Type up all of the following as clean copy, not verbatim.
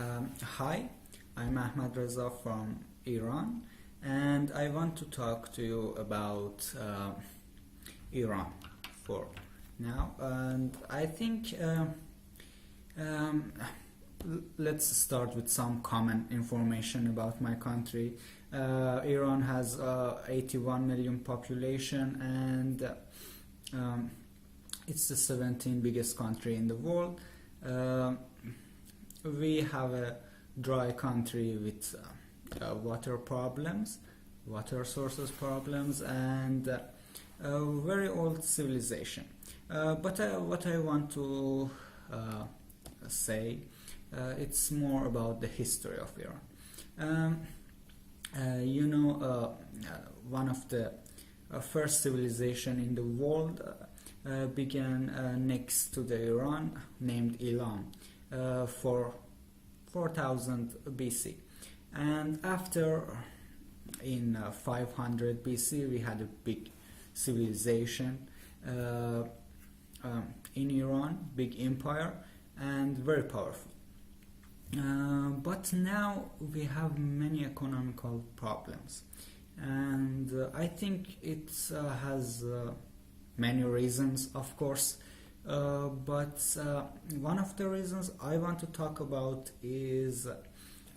Hi, I'm Ahmadreza from Iran, and I want to talk to you about Iran for now. And I think let's start with some common information about my country. Iran has 81 million population, and it's the 17th biggest country in the world. We have a dry country with water problems, water sources problems, and a very old civilization. But what I want to say, it's more about the history of Iran. One of the first civilization in the world began next to the Iran, named Elam, for 4000 BC, and after in 500 BC we had a big civilization in Iran, big empire and very powerful. But now we have many economical problems, and I think it has many reasons, of course. But one of the reasons I want to talk about is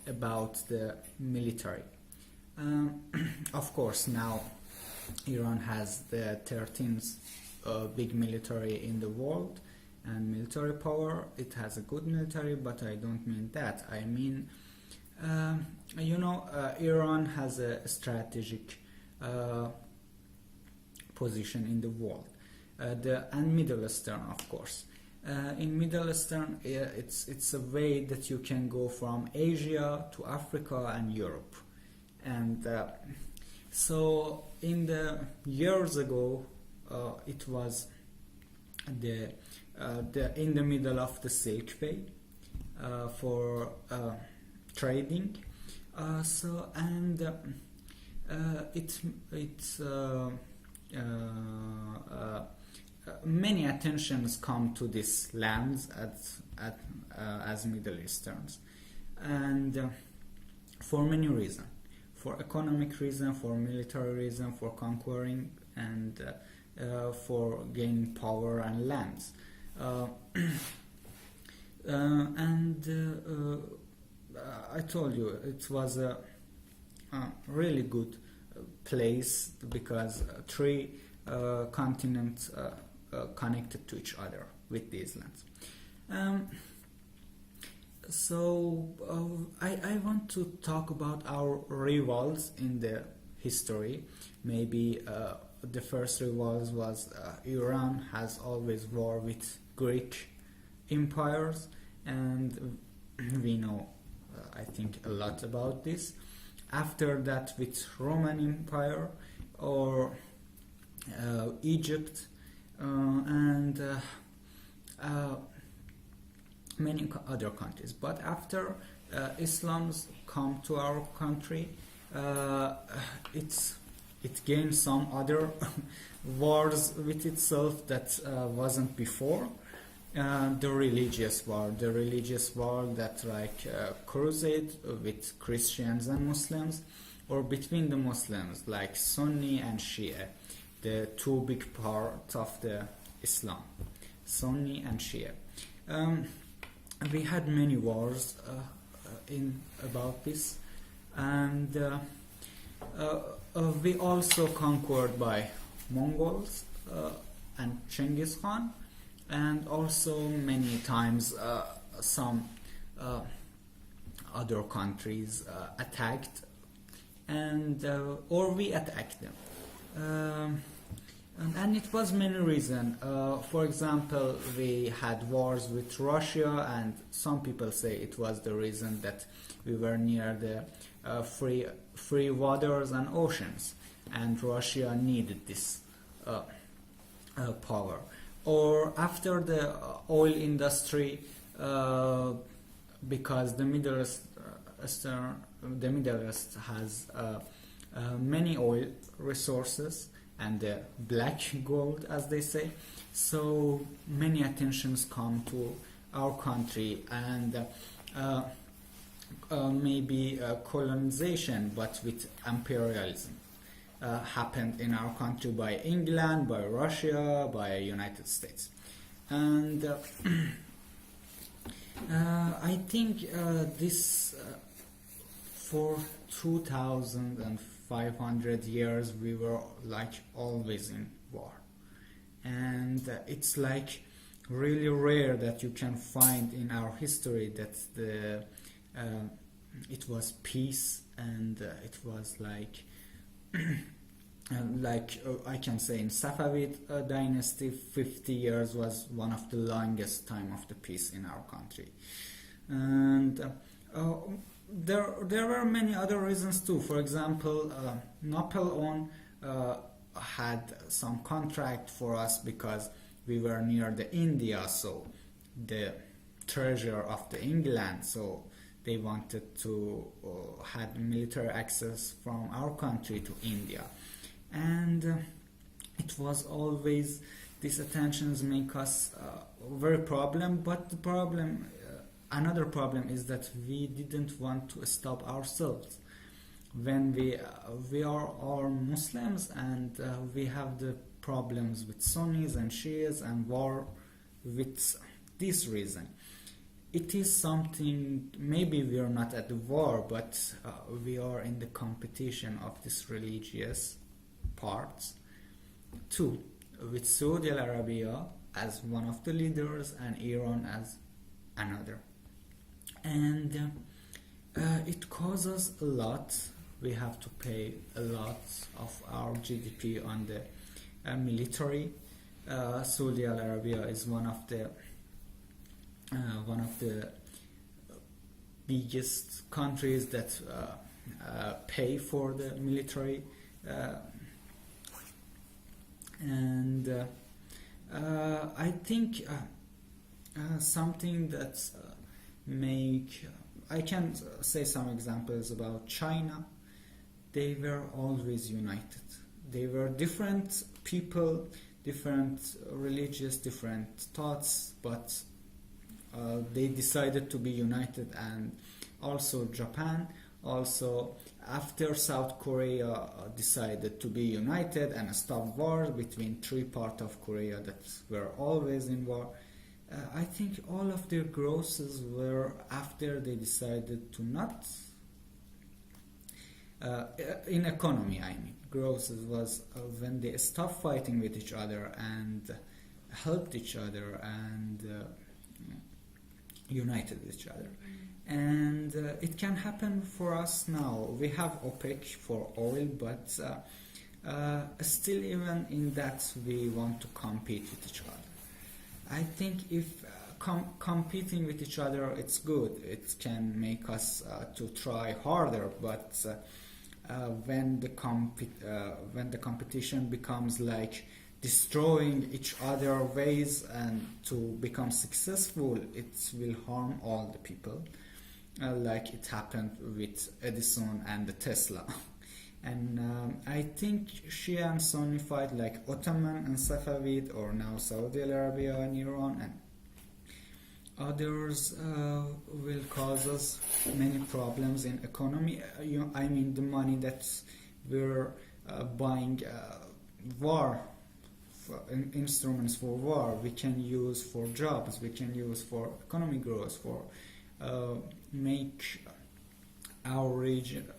about the military. Of course, now Iran has the 13th big military in the world, and military power. It has a good military, but I don't mean that. I mean, Iran has a strategic position in the world. And Middle Eastern, of course. In Middle Eastern, it's a way that you can go from Asia to Africa and Europe. And so in the years ago, it was in the middle of the Silk Way for trading. Many attentions come to these lands as Middle Easterns, and for many reasons, for economic reason, for military reason, for conquering, and for gaining power and lands. I told you it was a really good place because three continents connected to each other with these lands. I want to talk about our rivals in the history. Maybe the first rivals was Iran has always war with Greek empires, and we know I think a lot about this. After that, with Roman Empire or Egypt, and many other countries. But after Islam's come to our country, it gained some other wars with itself that wasn't before. The religious war that crusade with Christians and Muslims, or between the Muslims like Sunni and Shia, the two big parts of the Islam, Sunni and Shia. We had many wars about this, and we also conquered by Mongols and Genghis Khan, and also many times some other countries attacked, and or we attacked them. And it was many reasons. For example, we had wars with Russia, and some people say it was the reason that we were near the free waters and oceans, and Russia needed this power. Or after the oil industry, because the Middle East has many oil resources, and the black gold, as they say. So many attentions come to our country, and maybe colonization, but with imperialism. Happened in our country by England, by Russia, by United States. And I think this for 2,500 years we were like always in war. And it's like really rare that you can find in our history that it was peace, and it was like I can say in Safavid dynasty 50 years was one of the longest time of the peace in our country. And there were many other reasons too. For example, Napoleon had some contract for us because we were near the India, so the treasure of the England, so they wanted to had military access from our country to India. And it was always these attentions make us very problem. But the problem, another problem is that we didn't want to stop ourselves. When we are all Muslims, and we have the problems with Sunnis and Shias and war with this reason. It is something, maybe we are not at the war, but we are in the competition of this religious parts. Two, with Saudi Arabia as one of the leaders and Iran as another. And it causes a lot. We have to pay a lot of our GDP on the military. Saudi Arabia is one of the biggest countries that pay for the military, and I think something that I can say some examples about China. They were always united. They were different people, different religious, different thoughts, but they decided to be united. And also Japan, also after South Korea decided to be united and stop war between three parts of Korea that were always in war. I think all of their growths were after they decided to not in economy, I mean growth was when they stopped fighting with each other and helped each other and united with each other. And it can happen for us now. We have OPEC for oil, but still even in that we want to compete with each other. I think if competing with each other, it's good. It can make us to try harder, but when the competition becomes like destroying each other ways and to become successful, it will harm all the people, like it happened with Edison and the Tesla. And I think Shia and Sunni fight like Ottoman and Safavid, or now Saudi Arabia and Iran and others will cause us many problems in economy. I mean the money that we're buying war instruments for war, we can use for jobs, we can use for economic growth, for make our region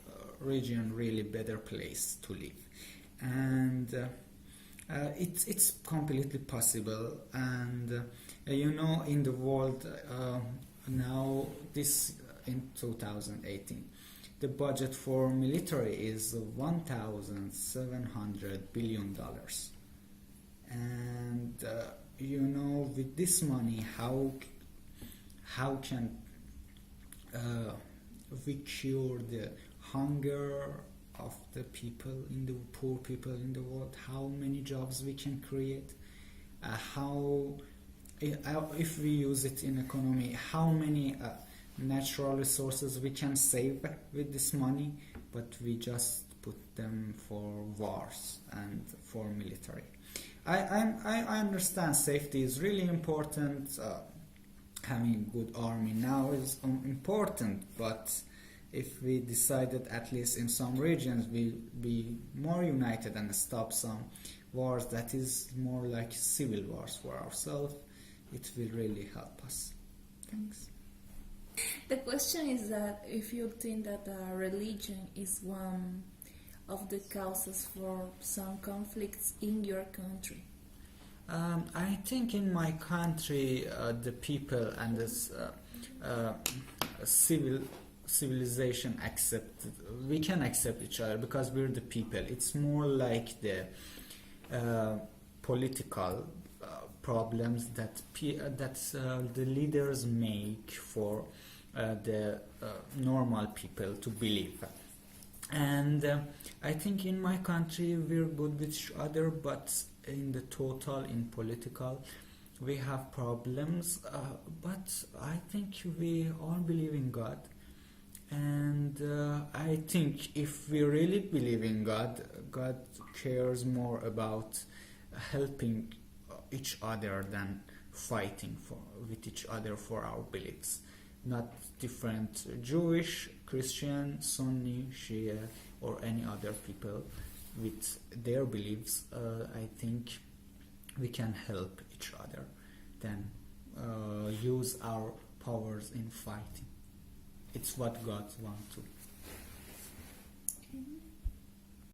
really better place to live. And it's completely possible. And in the world now, this in 2018, the budget for military is $1,700 billion. And with this money, how can we cure the hunger of the people in the poor people in the world? How many jobs we can create? If we use it in economy, how many natural resources we can save with this money? But we just put them for wars and for military. I understand safety is really important. having a good army now is important, but if we decided at least in some regions we'll be more united and stop some wars that is more like civil wars for ourselves, it will really help us. Thanks. The question is that if you think that religion is one of the causes for some conflicts in your country. I think in my country the people and this civilization we can accept each other because we're the people. It's more like the political problems that the leaders make for the normal people to believe. And I think in my country we're good with each other, but in the total, in political, we have problems. But I think we all believe in God. And I think if we really believe in God, God cares more about helping each other than fighting with each other for our beliefs. Not different Jewish, Christian, Sunni, Shia, or any other people with their beliefs. I think we can help each other than use our powers in fighting. It's what God wants to. Okay.